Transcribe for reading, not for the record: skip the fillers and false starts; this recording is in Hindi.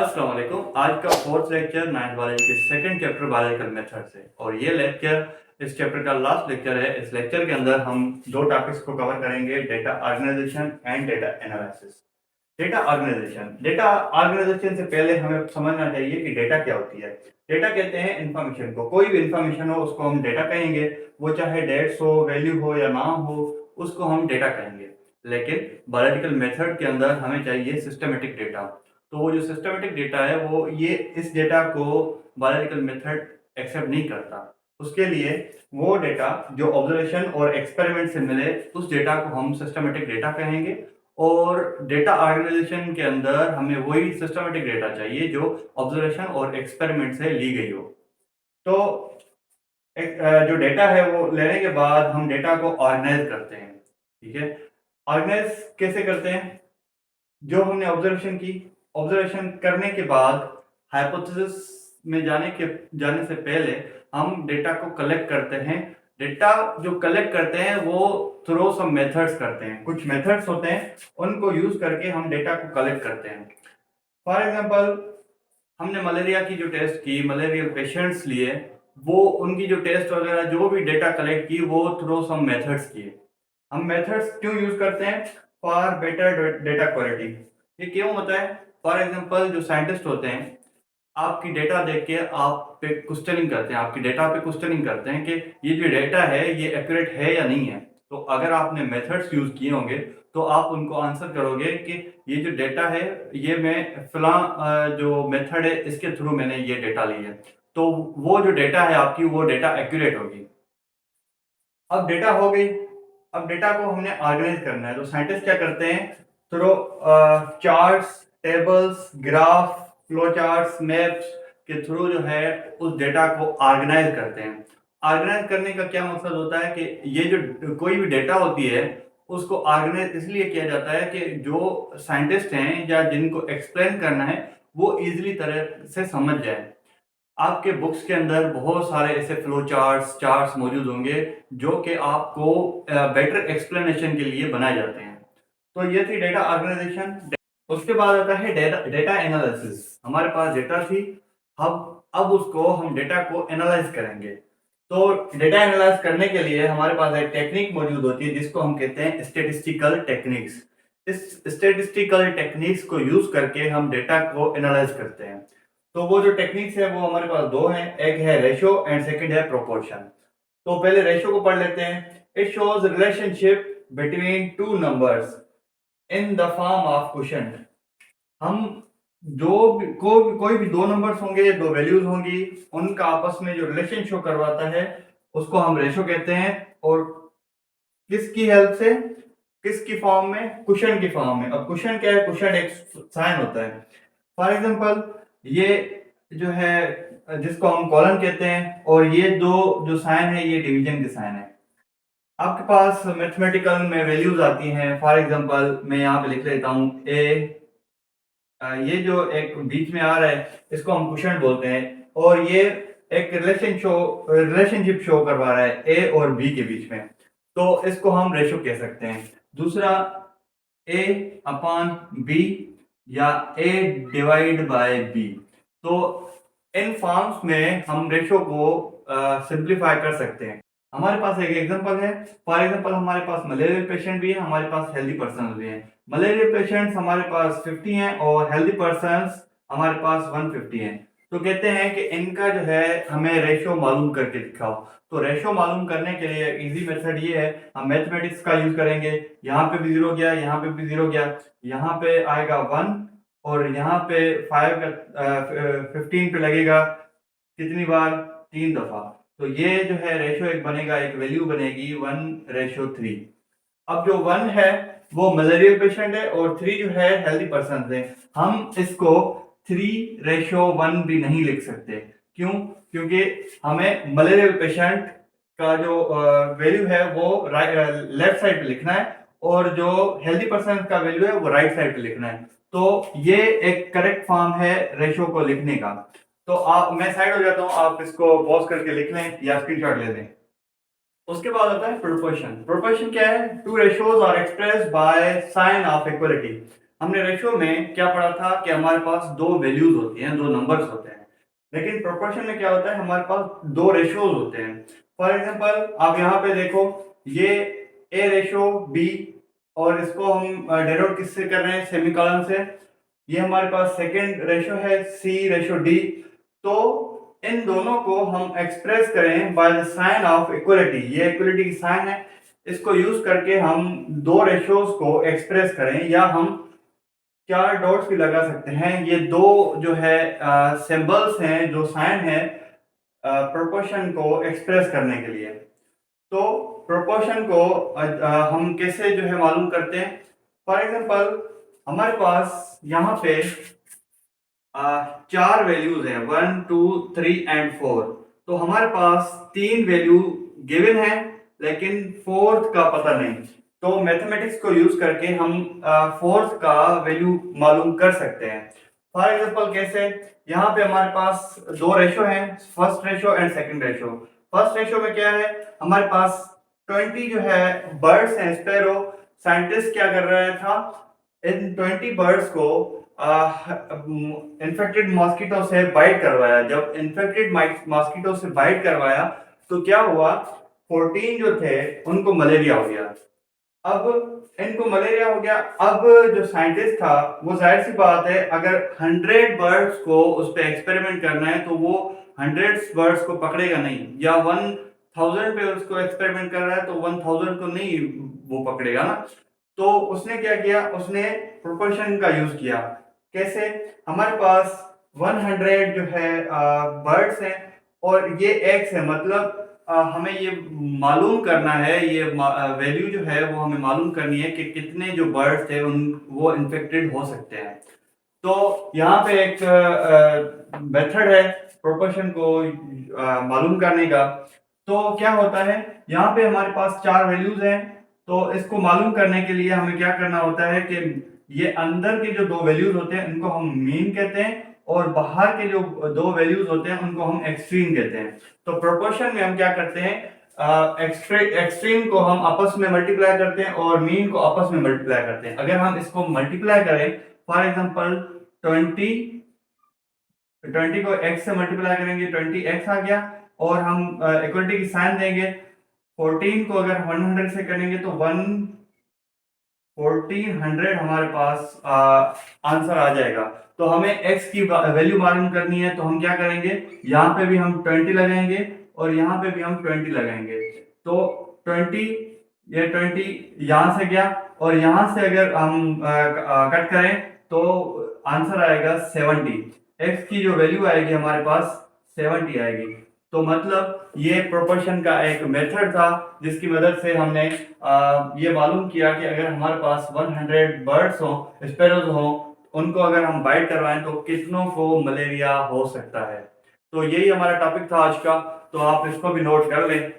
अस्सलाम वालेकुम। आज का फोर्थ लेक्चर नाइन्थ बायोलॉजी के सेकंड चैप्टर बायोलॉजिकल मेथड्स है और ये लेक्चर इस चैप्टर का लास्ट लेक्चर है। इस लेक्चर के अंदर हम दो टॉपिक्स को कवर करेंगे, data organisation and data analysis. Data organisation से पहले हमें समझना चाहिए कि डेटा क्या होती है। डेटा कहते हैं इन्फॉर्मेशन को, कोई भी इन्फॉर्मेशन हो उसको हम डेटा कहेंगे, वो चाहे डेट्स हो, वैल्यू हो या नाम हो, उसको हम डेटा कहेंगे। लेकिन बायोलॉजिकल मेथड के अंदर हमें चाहिए सिस्टमेटिक डेटा। तो वो जो सिस्टमेटिक डेटा है वो ये इस डेटा को बायोलॉजिकल मेथड एक्सेप्ट नहीं करता। उसके लिए वो डेटा जो ऑब्जर्वेशन और एक्सपेरिमेंट से मिले उस डेटा को हम सिस्टमेटिक डेटा कहेंगे। और डेटा ऑर्गेनाइजेशन के अंदर हमें वही सिस्टमेटिक डेटा चाहिए जो ऑब्जर्वेशन और एक्सपेरिमेंट से ली गई हो। तो जो डेटा है वो लेने के बाद हम डेटा को ऑर्गेनाइज करते हैं। ठीक है, ऑर्गेनाइज कैसे करते हैं? जो हमने ऑब्जर्वेशन करने के बाद हाइपोथेसिस में जाने से पहले हम डेटा को कलेक्ट करते हैं। डेटा जो कलेक्ट करते हैं वो थ्रू सम मेथड्स करते हैं। कुछ मेथड्स होते हैं, उनको यूज करके हम डेटा को कलेक्ट करते हैं। फॉर एग्जांपल, हमने मलेरिया की जो टेस्ट की, मलेरियल पेशेंट्स लिए, वो उनकी जो टेस्ट वगैरह जो भी डेटा कलेक्ट की वो थ्रू सम मेथड्स किए। हम मेथड्स क्यों यूज करते हैं? For better data quality. ये क्यों होता है? फॉर एग्जांपल, जो साइंटिस्ट होते हैं आपकी डेटा देख के आप पे क्वेश्चनिंग करते हैं, आपकी डेटा पे क्वेश्चनिंग करते हैं कि ये जो डेटा है ये एक्यूरेट है या नहीं है। तो अगर आपने मेथड्स यूज किए होंगे तो आप उनको आंसर करोगे कि ये जो डेटा है ये मैं फिला जो मेथड है इसके थ्रू मैंने ये डेटा ली है। तो वो जो डेटा है आपकी वो डेटा एक्यूरेट होगी। अब डेटा हो गई, अब डेटा को हमने ऑर्गेनाइज करना है। तो साइंटिस्ट क्या करते हैं? Through charts, tables, graph, flow charts, maps के थ्रू जो है उस डेटा को ऑर्गेनाइज करते हैं। ऑर्गेनाइज करने का क्या मकसद होता है कि ये जो कोई भी डेटा होती है उसको ऑर्गेनाइज इसलिए किया जाता है कि जो साइंटिस्ट हैं या जिनको एक्सप्लेन करना है वो इजीली तरह से समझ जाए। आपके बुक्स के अंदर बहुत सारे ऐसे फ्लो चार्ट्स मौजूद होंगे जो कि आपको बेटर एक्सप्लेनेशन के लिए बनाए जाते हैं। तो ये थी डेटा ऑर्गेनाइजेशन। उसके बाद आता है डेटा एनालिसिस। हमारे पास डेटा थी, अब उसको हम डेटा को एनालाइज करेंगे। तो डेटा एनालाइज करने के लिए हमारे पास एक टेक्निक मौजूद होती है जिसको हम कहते हैं स्टेटिस्टिकल टेक्निक्स। इस स्टेटिस्टिकल टेक्निक्स को यूज करके हम डेटा को एनालाइज करते हैं। तो वो जो टेक्निक्स है वो हमारे पास दो हैं, एक है रेशो एंड सेकंड है प्रोपोर्शन। तो पहले रेशो को पढ़ लेते हैं। It shows relationship between two numbers in the form of quotient. हम कोई भी दो नंबर्स होंगे, दो वैल्यूज होंगी, उनका आपस में जो रिलेशन शो करवाता है उसको हम रेशो कहते हैं। और किसकी हेल्प से? किसकी फॉर्म में? क्वोशिएंट की फॉर्म में। अब क्वोशिएंट क्या है? क्वोशिएंट एक साइन होता है। फॉर एग्जांपल, ये जो है जिसको हम कॉलन कहते हैं और ये दो जो साइन है ये डिवीजन के साइन है। आपके पास मैथमेटिकल में वैल्यूज आती हैं। फॉर एग्जांपल, मैं यहाँ पे लिख लेता हूँ ए। ये जो एक बीच में आ रहा है इसको हम क्वोशिएंट बोलते हैं और ये एक रिलेशनशिप शो करवा रहा है ए और बी के बीच में, तो इसको हम रेशो कह सकते हैं। दूसरा, ए अपॉन बी या ए डिवाइड बाय बी। तो इन फॉर्म्स में हम रेशो को सिंप्लीफाई कर सकते हैं। हमारे पास एक एग्जांपल है। फॉर एग्जांपल, हमारे पास मलेरियल पेशेंट भी है, हमारे पास हेल्दी पर्सन भी हैं। मलेरियल पेशेंट्स हमारे पास 50 हैं और हेल्दी पर्सन्स हमारे पास 150 हैं। तो कहते हैं कि इनका जो है हमें रेशो मालूम करके दिखाओ। तो रेशो मालूम करने के लिए इजी मेथड ये है, हम मैथमेटिक्स का यूज करेंगे। यहाँ पे भी जीरो गया, यहाँ पे भी जीरो गया, यहाँ पे आएगा 1 और यहाँ पे 5 का 15 पे लगेगा कितनी बार? 3 दफा। तो ये जो है रेशो एक बनेगा, एक वैल्यू बनेगी 1:3। अब जो 1 है वो मलेरियल पेशेंट है और 3 जो है हेल्दी पर्सन है। हम इसको 3:1 भी नहीं लिख सकते। क्यों? क्योंकि हमें मलेरियल पेशेंट का जो वैल्यू है वो लेफ्ट साइड पे लिखना है और जो हेल्दी पर्सन का वैल्यू है वो राइट साइड पे लिखना है। तो ये एक करेक्ट फॉर्म है रेशो को लिखने का। तो मैं साइड हो जाता हूँ, आप इसको पॉज करके लिख लें या स्क्रीनशॉट ले लें। उसके बाद आता है प्रोपोर्शन। प्रोपोर्शन क्या है? Two ratios are expressed by sign of equality. हमने रेशियो में क्या पढ़ा था कि हमारे पास दो वैल्यूज होती हैं, दो नंबर्स होते हैं, लेकिन प्रोपोर्शन में क्या होता है, हमारे पास दो रेशियोज होते हैं। फॉर एग्जांपल आप यहाँ पे देखो, ये ए रेशियो बी, और इसको हम डिनोट किससे कर रहे हैं, सेमीकोलन से। ये हमारे पास सेकंड रेशियो है सी रेशियो डी। तो इन दोनों को हम एक्सप्रेस करें by the sign of equality, ये इक्वलिटी की साइन है, इसको यूज करके हम दो रेशियोज को एक्सप्रेस करें, या हम चार डॉट्स भी लगा सकते हैं। ये दो जो है सिंबल्स हैं, जो साइन है प्रोपोर्शन को एक्सप्रेस करने के लिए। तो प्रोपोर्शन को हम कैसे जो है मालूम करते हैं। फॉर एग्जांपल हमारे पास यहाँ पे चार वैल्यूज हैं, 1 2 3 एंड 4। तो हमारे पास तीन वैल्यू गिवन है, लेकिन फोर्थ का पता नहीं। तो मैथमेटिक्स को यूज करके हम फोर्थ का वैल्यू मालूम कर सकते हैं। फॉर एग्जांपल कैसे, यहाँ पे हमारे पास दो रेशो हैं, first ratio and second ratio. First ratio में क्या है, हमारे पास 20 जो है बर्ड्स हैं, स्पैरो। साइंटिस्ट क्या कर रहा था, इन 20 बर्ड्स को इन्फेक्टेड मॉस्किटो से बाइट करवाया। जब इन्फेक्टेड मॉस्किटो से बाइट करवाया तो क्या हुआ, 14 जो थे उनको मलेरिया हो गया। अब इनको मलेरिया हो गया, अब जो साइंटिस्ट था वो जाहिर सी बात है, अगर 100 बर्ड्स को उस पर एक्सपेरिमेंट करना है तो वो 100 बर्ड्स को पकड़ेगा नहीं, या 1000 पे उसको एक्सपेरिमेंट कर रहा है तो 1000 को नहीं वो पकड़ेगा ना। तो उसने क्या किया, उसने प्रोपोर्शन का यूज किया। कैसे, हमारे पास 100 जो है बर्ड्स हैं और ये एग्स है, मतलब हमें ये मालूम करना है, ये वैल्यू जो है वो हमें मालूम करनी है कि कितने जो बर्ड्स थे उन वो इन्फेक्टेड हो सकते हैं। तो यहाँ पे एक मेथड है प्रोपोर्शन को मालूम करने का। तो क्या होता है, यहाँ पे हमारे पास चार वैल्यूज हैं, तो इसको मालूम करने के लिए हमें क्या करना होता है कि ये अंदर के जो दो वैल्यूज होते हैं उनको हम मीन कहते हैं, और बाहर के जो दो वैल्यूज होते हैं उनको हम एक्सट्रीम कहते हैं। तो प्रोपोर्शन में हम क्या करते हैं, एक्सट्रीम को हम आपस में मल्टीप्लाई करते हैं और मीन को आपस में मल्टीप्लाई करते हैं। अगर हम इसको मल्टीप्लाई करें, फॉर एग्जांपल 20 को x से मल्टीप्लाई करेंगे, 20x आ गया, और हम इक्वलिटी की साइन देंगे। 14 को अगर 100 से करेंगे तो 1400 हमारे पास आंसर आ जाएगा। तो हमें x की वैल्यू मालूम करनी है, तो हम क्या करेंगे, यहाँ पे भी हम 20 लगाएंगे और यहाँ पे भी हम 20 लगाएंगे। तो 20, ये 20 यहाँ से गया, और यहाँ से अगर हम कट करें तो आंसर आएगा 70। x की जो वैल्यू आएगी हमारे पास 70 आएगी। तो मतलब ये प्रोपोर्शन का एक मेथड था जिसकी मदद से हमने ये मालूम किया कि अगर हमारे पास 100 बर्ड्स हो, स्पैरोज हो, उनको अगर हम बाइट करवाएं तो कितनों को मलेरिया हो सकता है। तो यही हमारा टॉपिक था आज का, तो आप इसको भी नोट कर लें।